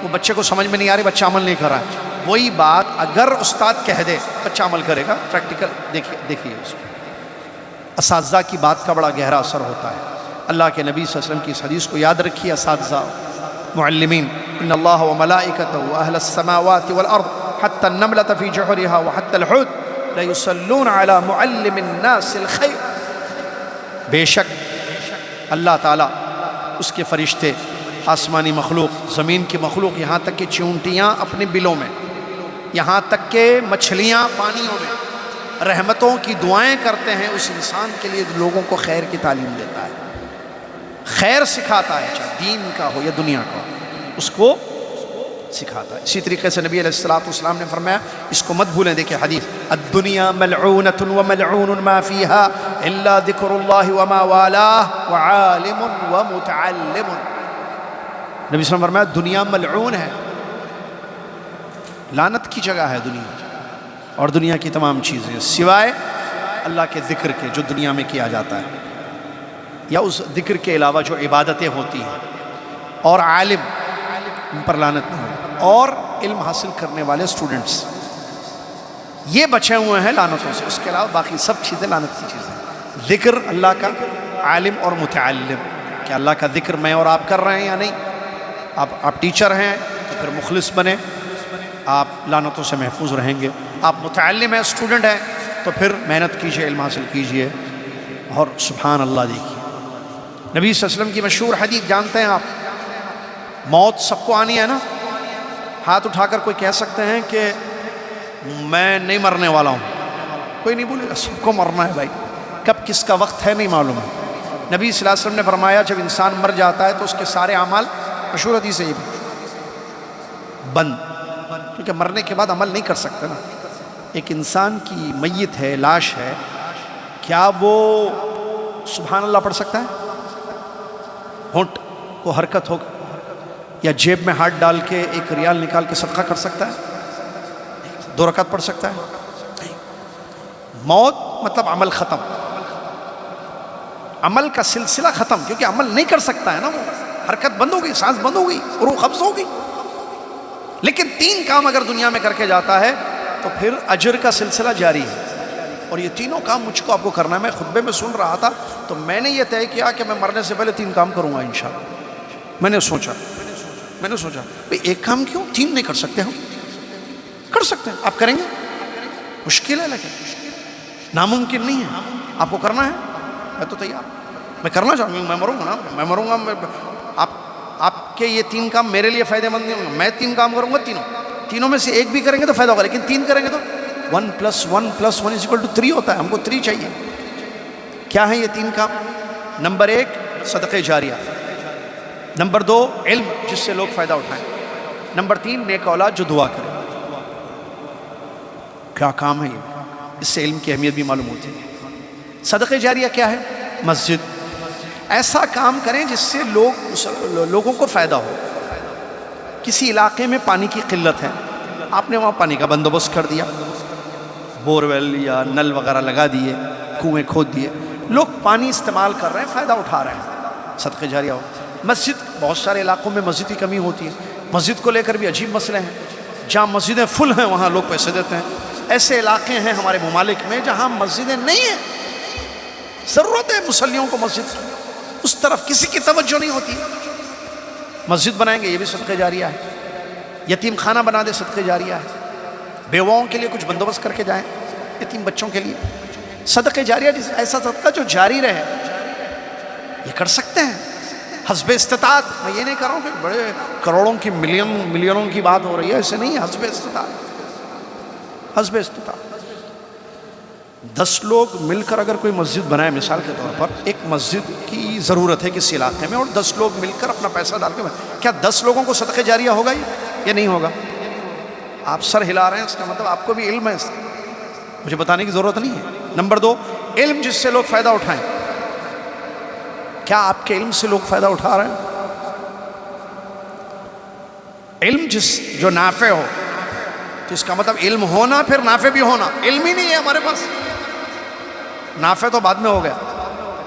وہ بچے کو سمجھ میں نہیں آ رہی، بچہ عمل نہیں کر رہا ہے. وہی بات اگر استاد کہہ دے بچہ عمل کرے گا. پریکٹیکل دیکھیے اس کو. اساتذہ کی بات کا بڑا گہرا اثر ہوتا ہے. اللہ کے نبی صلی اللہ علیہ وسلم کی اس حدیث کو یاد رکھیے. اساتذہ معلمین، ان اللہ وملائکتہ اہل السماوات والارض حتی النملة فی جحرها وحتی الحوت لیصلون علی معلم الناس الخیر. بے شک اللہ تعالیٰ، اس کے فرشتے، آسمانی مخلوق، زمین کی مخلوق، یہاں تک کہ چونٹیاں اپنے بلوں میں، یہاں تک کہ مچھلیاں پانیوں میں رحمتوں کی دعائیں کرتے ہیں اس انسان کے لیے لوگوں کو خیر کی تعلیم دیتا ہے، خیر سکھاتا ہے، چاہے دین کا ہو یا دنیا کا ہو، اس کو سکھاتا ہے. اسی طریقے سے نبی علیہ السلام نے فرمایا، اس کو مت بھولیں. دیکھیں حدیث، الدنیا ملعونۃ وملعون ما فیہا الا ذکر اللہ وما والاہ وعالم ومتعلم. نبی صلی اللہ علیہ وسلم فرمایا دنیا ملعون ہے، لعنت کی جگہ ہے دنیا اور دنیا کی تمام چیزیں سوائے اللہ کے ذکر کے جو دنیا میں کیا جاتا ہے، یا اس ذکر کے علاوہ جو عبادتیں ہوتی ہیں. اور عالم، ان پر لعنت نہیں ہے. اور علم حاصل کرنے والے اسٹوڈنٹس یہ بچے ہوئے ہیں لعنتوں سے. اس کے علاوہ باقی سب چیزیں لعنت کی چیزیں. ذکر اللہ کا، عالم اور متعلم، کہ اللہ کا ذکر میں اور آپ کر رہے ہیں یا نہیں. آپ ٹیچر ہیں تو پھر مخلص بنیں، آپ لعنتوں سے محفوظ رہیں گے. آپ متعلم ہیں، اسٹوڈنٹ ہیں، تو پھر محنت کیجئے، علم حاصل کیجئے. اور سبحان اللہ دیکھیے نبی صلی اللہ علیہ وسلم کی مشہور حدیث جانتے ہیں آپ، موت سب کو آنی ہے نا. ہاتھ اٹھا کر کوئی کہہ سکتے ہیں کہ میں نہیں مرنے والا ہوں؟ کوئی نہیں بولے گا. سب کو مرنا ہے بھائی. کب کس کا وقت ہے نہیں معلوم ہے. نبی صلی اللہ علیہ وسلم نے فرمایا جب انسان مر جاتا ہے تو اس کے سارے اعمال، مشہور حدیث ہے یہ بھی، بند. کیونکہ مرنے کے بعد عمل نہیں کر سکتے نا. ایک انسان کی میت ہے، لاش ہے، کیا وہ سبحان اللہ پڑھ سکتا ہے؟ ہونٹ کو حرکت ہو یا جیب میں ہاتھ ڈال کے 1 ریال نکال کے صدقہ کر سکتا ہے؟ 2 رکعت پڑھ سکتا ہے؟ موت مطلب عمل ختم، عمل کا سلسلہ ختم. کیونکہ عمل نہیں کر سکتا ہے نا، وہ حرکت بند ہو گئی، سانس بند ہو گئی، روح قبض ہو گئی. لیکن 3 کام اگر دنیا میں کر کے جاتا ہے تو پھر اجر کا سلسلہ جاری ہے. اور یہ تینوں کام مجھ کو آپ کو کرنا ہے. میں خطبے میں سن رہا تھا تو میں نے یہ طے کیا کہ میں مرنے سے پہلے 3 کام کروں گا انشاءاللہ. میں نے سوچا بھئی 1 کام کیوں، 3 نہیں کر سکتے؟ ہم کر سکتے ہیں. آپ کریں گے؟ مشکل ہے لیکن ناممکن نہیں ہے. آپ کو کرنا ہے، میں تو تیار، میں کرنا چاہوں گا. میں مروں گا نا، میں مروں گا. آپ کے یہ 3 کام میرے لیے فائدہ مند نہیں ہوں گے. میں 3 کام کروں گا، تینوں تینوں میں سے ایک بھی کریں گے تو فائدہ ہوگا، لیکن 3 کریں گے تو 1 + 1 + 1 = 3 ہوتا ہے. ہم کو 3 چاہیے. کیا ہے یہ 3 کام؟ نمبر 1 صدقہ جاریہ، نمبر 2 علم جس سے لوگ فائدہ اٹھائیں، نمبر 3 نیک اولاد جو دعا کرے. کیا کام ہے یہ؟ اس سے علم کی اہمیت بھی معلوم ہوتی ہے. صدقہ جاریہ کیا ہے؟ مسجد. ایسا کام کریں جس سے لوگوں کو فائدہ ہو. کسی علاقے میں پانی کی قلت ہے، آپ نے وہاں پانی کا بندوبست کر دیا، بورویل یا نل وغیرہ لگا دیے، کنویں کھود دیے، لوگ پانی استعمال کر رہے ہیں، فائدہ اٹھا رہے ہیں، صدقہ جاریہ ہو. مسجد، بہت سارے علاقوں میں مسجد کی کمی ہوتی ہے، مسجد کو لے کر بھی عجیب مسئلے ہیں. جہاں مسجدیں فل ہیں وہاں لوگ پیسے دیتے ہیں. ایسے علاقے ہیں ہمارے ممالک میں جہاں مسجدیں نہیں ہیں، ضرورت ہے مصلیوں کو مسجد کی، اس طرف کسی کی توجہ نہیں ہوتی. مسجد بنائیں گے، یہ بھی صدقہ جاریہ ہے. یتیم خانہ بنا دے، صدقہ جاریہ ہے. بیواؤں کے لیے کچھ بندوبست کر کے جائیں، یتیم بچوں کے لیے. صدقہ جاریہ ایسا صدقہ جو جاری رہے، یہ کر سکتے ہیں حسب استطاعت. میں یہ نہیں کر رہا ہوں کہ بڑے کروڑوں کی ملینوں کی بات ہو رہی ہے، ایسے نہیں ہے. حسب استطاعت، حسب استطاعت. 10 لوگ مل کر اگر کوئی مسجد بنائے، مثال کے طور پر ایک مسجد کی ضرورت ہے کسی علاقے میں، اور 10 لوگ مل کر اپنا پیسہ ڈال کے، کیا 10 لوگوں کو صدقہ جاریہ ہوگا یا نہیں ہوگا؟ آپ سر ہلا رہے ہیں، اس کا مطلب آپ کو بھی علم ہے، اس کا مجھے بتانے کی ضرورت نہیں ہے. نمبر 2 علم جس سے لوگ فائدہ اٹھائیں. کیا آپ کے علم سے لوگ فائدہ اٹھا رہے ہیں؟ علم جو نافع ہو، تو اس کا مطلب علم ہونا پھر نافع بھی ہونا. علم ہی نہیں ہے ہمارے پاس، نافع تو بعد میں ہو گیا،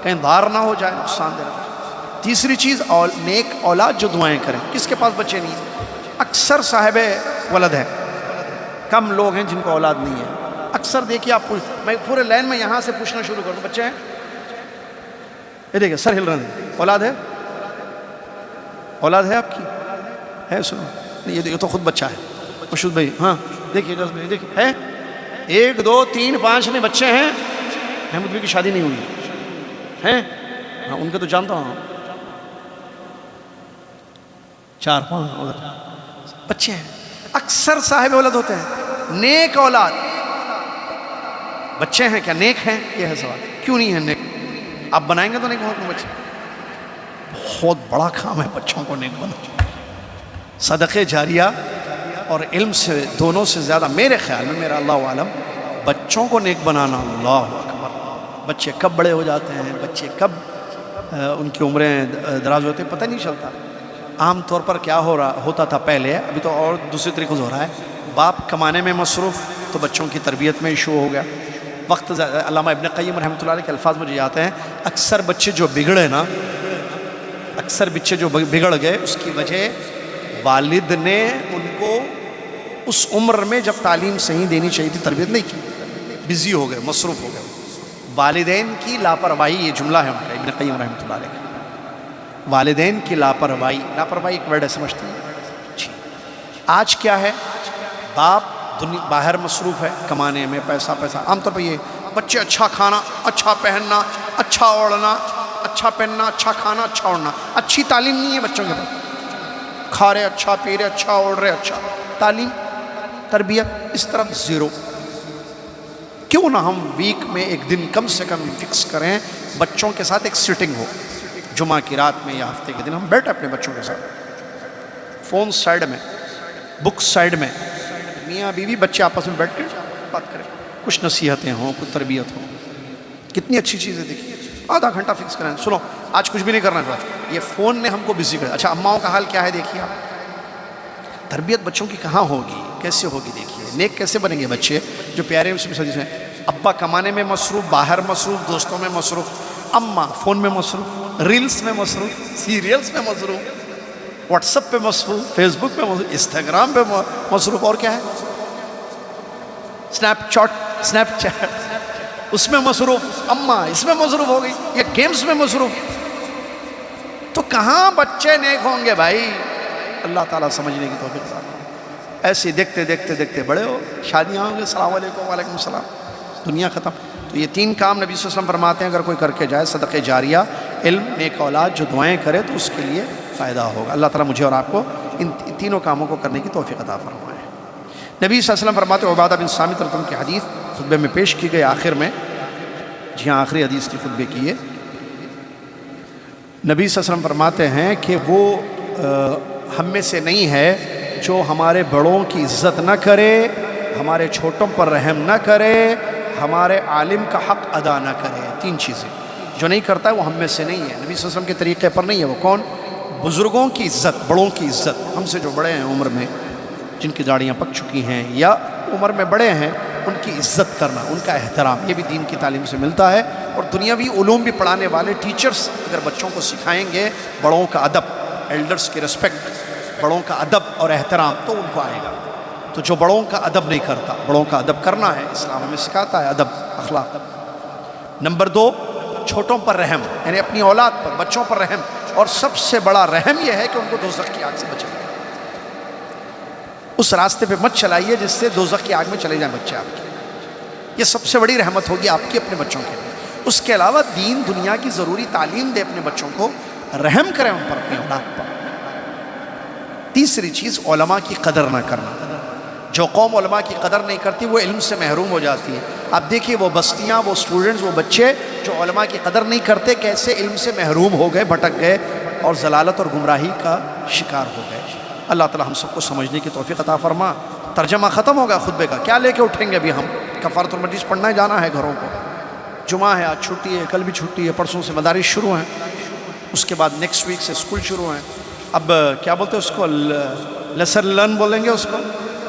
کہیں دھار نہ ہو جائے، نقصان دے. تیسری چیز نیک اولاد جو دعائیں کریں. کس کے پاس بچے نہیں ہیں؟ اکثر صاحب ولد ہے، کم لوگ ہیں جن کو اولاد نہیں ہے. اکثر دیکھیے، آپ میں پورے لائن میں یہاں سے پوچھنا شروع کر دوں، بچے ہیں؟ یہ دیکھیں سر ہل رہے ہیں. اولاد ہے؟ اولاد ہے آپ کی؟ ہے؟ سنو، یہ تو خود بچہ ہے. مشہود بھائی، ہاں دیکھیے دیکھیے، ہے 1 2 3 5 نہیں بچے ہیں. محمود بھائی کی شادی نہیں ہوئی ہیں؟ ہاں ان کے تو جانتا ہوں. 4 5 بچے ہیں. اکثر صاحب اولاد ہوتے ہیں. نیک اولاد، بچے ہیں کیا نیک ہیں؟ یہ ہے سوال. کیوں نہیں ہے نیک؟ آپ بنائیں گے تو نیک ہوں بچے. بہت بڑا کام ہے بچوں کو نیک بنانا. صدقہ جاریہ اور علم سے، دونوں سے زیادہ میرے خیال میں، میرا اللہ عالم، بچوں کو نیک بنانا. اللہ اکبر. بچے کب بڑے ہو جاتے ہیں، بچے کب ان کی عمریں دراز ہوتے ہیں، پتہ نہیں چلتا. عام طور پر کیا ہوتا تھا پہلے، ابھی تو اور دوسرے طریقوں سے ہو رہا ہے. باپ کمانے میں مصروف تو بچوں کی تربیت میں ایشو ہو گیا. وقت علامہ ابن قیم رحمۃ اللہ علیہ کے الفاظ مجھے یاد ہیں، اکثر بچے جو بگڑے نا، اکثر بچے جو بگڑ گئے، اس کی وجہ والد نے ان کو اس عمر میں جب تعلیم صحیح دینی چاہیے تھی تربیت نہیں کی، بزی ہو گئے، مصروف ہو گئے. والدین کی لاپرواہی، یہ جملہ ہے ان کا ابن قیم رحمۃ اللہ علیہ. والدین کی لاپرواہی ایک ورڈ ہے، سمجھتے ہیں جی. آج کیا ہے، باپ باہر مصروف ہے کمانے میں، پیسہ. عام طور پہ یہ بچے اچھا کھانا، اچھا پہننا، اچھا اوڑھنا، اچھا پہننا، اچھا کھانا، اچھا اوڑھنا. اچھی تعلیم نہیں ہے بچوں کے پاس. کھا رہے اچھا، پی رہے اچھا، اوڑھ رہے اچھا. تعلیم، تربیت اس طرف زیرو. کیوں نہ ہم ویک میں ایک دن کم سے کم فکس کریں، بچوں کے ساتھ ایک سیٹنگ ہو، جمعہ کی رات میں یا ہفتے کے دن ہم بیٹھے اپنے بچوں کے ساتھ، فون سائڈ میں، بک سائڈ میں، میاں بیوی بچے آپس میں بیٹھ کے بات کریں، کچھ نصیحتیں ہوں، کچھ تربیت ہو. کتنی اچھی چیز ہے. دیکھیے آدھا گھنٹہ فکس کریں. سنو آج کچھ بھی نہیں کرنا ہے، یہ فون نے ہم کو بزی کر. اچھا اماؤں کا حال کیا ہے دیکھیے آپ. تربیت بچوں کی کہاں ہوگی، کیسے ہوگی؟ دیکھیے نیک کیسے بنیں گے بچے جو پیارے سے ہیں. ابا کمانے میں مصروف، باہر مصروف، دوستوں میں مصروف، اماں فون میں مصروف، ریلز میں مصروف، سیریلز میں مصروف، واٹس ایپ پہ مصروف، فیس بک پہ مصروف، انسٹاگرام پہ مصروف، اور کیا ہے اسنیپ چیٹ اس میں مصروف. اماں اس میں مصروف ہو گئی، یا گیمز میں مصروف. تو کہاں بچے نیک ہوں گے بھائی؟ اللہ تعالیٰ سمجھنے کی توفیق عطا فرمائے. ایسے دیکھتے دیکھتے دیکھتے بڑے ہو، شادیاں ہوں گے، السلام علیکم وعلیکم السلام، دنیا ختم. تو یہ 3 کام نبی صلی اللہ علیہ وسلم فرماتے ہیں اگر کوئی کر کے جائے، صدقہ جاریہ، علم، نیک اولاد جو دعائیں کرے تو اس کے لیے فائدہ ہوگا. اللہ تعالیٰ مجھے اور آپ کو ان تینوں کاموں کو کرنے کی توفیق عطا فرمائے. نبی صلی اللہ علیہ وسلم فرماتے ہیں، عبادہ بن صامت رضی اللہ عنہ کی حدیث خطبے میں پیش کی گئی آخر میں، جی ہاں آخری حدیث کی خطبے کی ہے، نبی صلی اللہ علیہ وسلم فرماتے ہیں کہ وہ ہم میں سے نہیں ہے جو ہمارے بڑوں کی عزت نہ کرے، ہمارے چھوٹوں پر رحم نہ کرے، ہمارے عالم کا حق ادا نہ کرے۔ تین چیزیں جو نہیں کرتا ہے وہ ہم میں سے نہیں ہے، نبی صلی اللہ علیہ وسلم کے طریقے پر نہیں ہے۔ وہ کون؟ بزرگوں کی عزت، بڑوں کی عزت، ہم سے جو بڑے ہیں عمر میں، جن کی داڑیاں پک چکی ہیں یا عمر میں بڑے ہیں، ان کی عزت کرنا، ان کا احترام، یہ بھی دین کی تعلیم سے ملتا ہے۔ اور دنیاوی علوم بھی پڑھانے والے ٹیچرز اگر بچوں کو سکھائیں گے بڑوں کا ادب، ایلڈرز کی رسپیکٹ، بڑوں کا ادب اور احترام، تو ان کو آئے گا۔ تو جو بڑوں کا ادب نہیں کرتا، بڑوں کا ادب کرنا ہے، اسلام ہمیں سکھاتا ہے ادب، اخلاق۔ نمبر 2، چھوٹوں پر رحم، یعنی اپنی اولاد پر، بچوں پر رحم، اور سب سے بڑا رحم یہ ہے کہ ان کو دوزخ کی آگ سے بچائیں۔ اس راستے پہ مت چلائیے جس سے دوزخ کی آگ میں چلے جائیں بچے آپ کے، یہ سب سے بڑی رحمت ہوگی آپ کی اپنے بچوں کے لیے۔ اس کے علاوہ دین دنیا کی ضروری تعلیم دے اپنے بچوں کو، رحم کریں ان پر، اپنی اولاد پر۔ تیسری چیز، علماء کی قدر نہ کرنا۔ جو قوم علماء کی قدر نہیں کرتی وہ علم سے محروم ہو جاتی ہے۔ آپ دیکھیے وہ بستیاں، وہ اسٹوڈنٹس، وہ بچے جو علماء کی قدر نہیں کرتے کیسے علم سے محروم ہو گئے، بھٹک گئے اور ضلالت اور گمراہی کا شکار ہو گئے۔ اللہ تعالی ہم سب کو سمجھنے کی توفیق عطا فرما۔ ترجمہ ختم ہوگا خطبے کا، کیا لے کے اٹھیں گے ابھی ہم؟ کفارۃ المجلس پڑھنا ہے، جانا ہے گھروں کو، جمعہ ہے، آج چھٹی ہے، کل بھی چھٹی ہے، پرسوں سے مدارس شروع ہیں، اس کے بعد نیکسٹ ویک سے اسکول شروع ہیں۔ اب کیا بولتے ہیں اس کو؟ لیسن لرن بولیں گے اس کو۔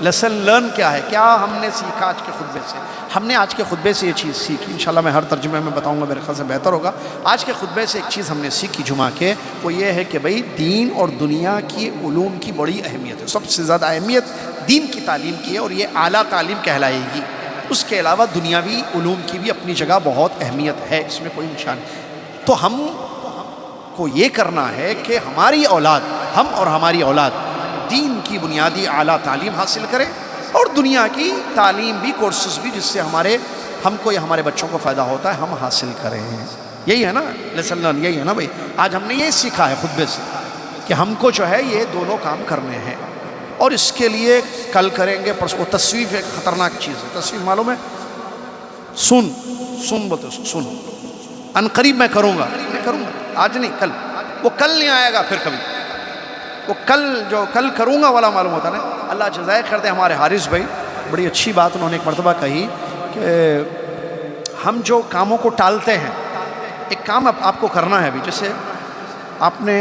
لیسن لرن کیا ہے؟ کیا ہم نے سیکھا آج کے خطبے سے؟ ہم نے آج کے خطبے سے یہ چیز سیکھی، انشاءاللہ میں ہر ترجمے میں بتاؤں گا، میرے خیال سے بہتر ہوگا۔ آج کے خطبے سے ایک چیز ہم نے سیکھی جمعہ کے، وہ یہ ہے کہ بھئی دین اور دنیا کی علوم کی بڑی اہمیت ہے، سب سے زیادہ اہمیت دین کی تعلیم کی ہے، اور یہ اعلیٰ تعلیم کہلائے گی۔ اس کے علاوہ دنیاوی علوم کی بھی اپنی جگہ بہت اہمیت ہے، اس میں کوئی نشان نہیں۔ تو ہم کو یہ کرنا ہے کہ ہماری اولاد، ہم اور ہماری اولاد دین کی بنیادی اعلیٰ تعلیم حاصل کریں، اور دنیا کی تعلیم بھی، کورسز بھی، جس سے ہم کو یا ہمارے بچوں کو فائدہ ہوتا ہے، ہم حاصل کریں۔ یہی ہے نا لیسن لرن، یہی ہے نا بھائی۔ آج ہم نے یہ سیکھا ہے خطبے سے کہ ہم کو جو ہے یہ دونوں کام کرنے ہیں، اور اس کے لیے کل کریں گے، پرسوں۔ وہ تصویف ایک خطرناک چیز ہے، تصویف معلوم ہے؟ سن بولتے ہیں، سن، ان قریب میں کروں گا، آج نہیں، کل۔ وہ کل نہیں آئے گا پھر کبھی، وہ کل کروں گا والا معلوم ہوتا نا۔ اللہ جزائے خیر دے ہمارے حارث بھائی، بڑی اچھی بات انہوں نے ایک مرتبہ کہی کہ ہم جو کاموں کو ٹالتے ہیں، ایک کام اب آپ کو کرنا ہے ابھی، جیسے آپ نے،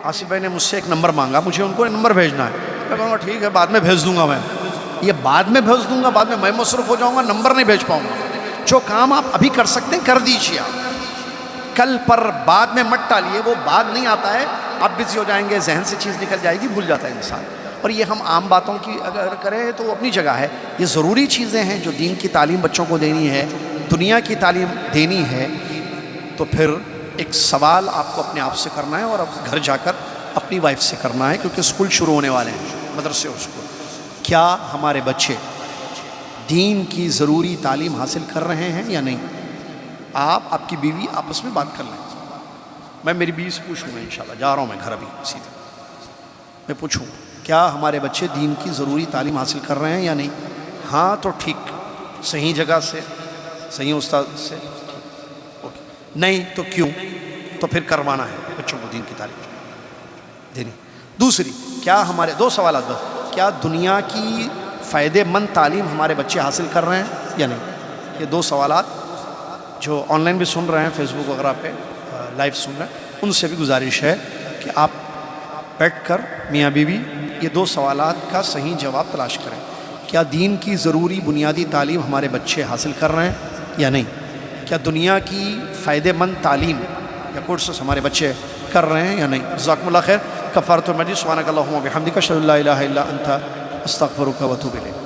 آصف بھائی نے مجھ سے ایک نمبر مانگا، مجھے ان کو نمبر بھیجنا ہے، میں کہوں گا ٹھیک ہے بعد میں بھیج دوں گا، میں یہ بعد میں بھیج دوں گا، بعد میں مصروف ہو جاؤں گا، نمبر نہیں بھیج پاؤں گا۔ جو کام آپ ابھی کر سکتے ہیں کر دیجیے، آپ کل پر بعد میں مت ٹالیے، وہ بعد نہیں آتا ہے، آپ بزی ہو جائیں گے، ذہن سے چیز نکل جائے گی، بھول جاتا ہے انسان۔ اور یہ ہم عام باتوں کی اگر کریں تو اپنی جگہ ہے، یہ ضروری چیزیں ہیں جو دین کی تعلیم بچوں کو دینی ہے، دنیا کی تعلیم دینی ہے، تو پھر ایک سوال آپ کو اپنے آپ سے کرنا ہے، اور اب گھر جا کر اپنی وائف سے کرنا ہے، کیونکہ اسکول شروع ہونے والے ہیں، مدرسے اور اسکول۔ کیا ہمارے بچے دین کی ضروری تعلیم حاصل کر رہے ہیں یا نہیں؟ آپ کی بیوی آپس میں بات کر لیں، میں میری بیوی سے پوچھوں گا، انشاءاللہ جا رہا ہوں میں گھر ابھی سیدھے، میں پوچھوں کیا ہمارے بچے دین کی ضروری تعلیم حاصل کر رہے ہیں یا نہیں؟ ہاں تو ٹھیک، صحیح جگہ سے، صحیح استاد سے، اوکے، نہیں تو کیوں؟ تو پھر کروانا ہے بچوں کو دین کی تعلیم دینی۔ دوسری، کیا ہمارے، دو سوالات بس، کیا دنیا کی فائدے مند تعلیم ہمارے بچے حاصل کر رہے ہیں یا نہیں؟ یہ دو سوالات جو آن لائن بھی سن رہے ہیں، فیس بک وغیرہ پہ لائیو سن رہے ہیں، ان سے بھی گزارش ہے کہ آپ بیٹھ کر میاں بیوی یہ دو سوالات کا صحیح جواب تلاش کریں۔ کیا دین کی ضروری بنیادی تعلیم ہمارے بچے حاصل کر رہے ہیں یا نہیں؟ کیا دنیا کی فائدہ مند تعلیم یا کورسز ہمارے بچے کر رہے ہیں یا نہیں؟ جزاکم اللہ خیر۔ کفارۃ المجلس، سبحانک اللہم و بحمدک، اشہد ان لا الہ الا انت، استغفرک و اتوب الیک۔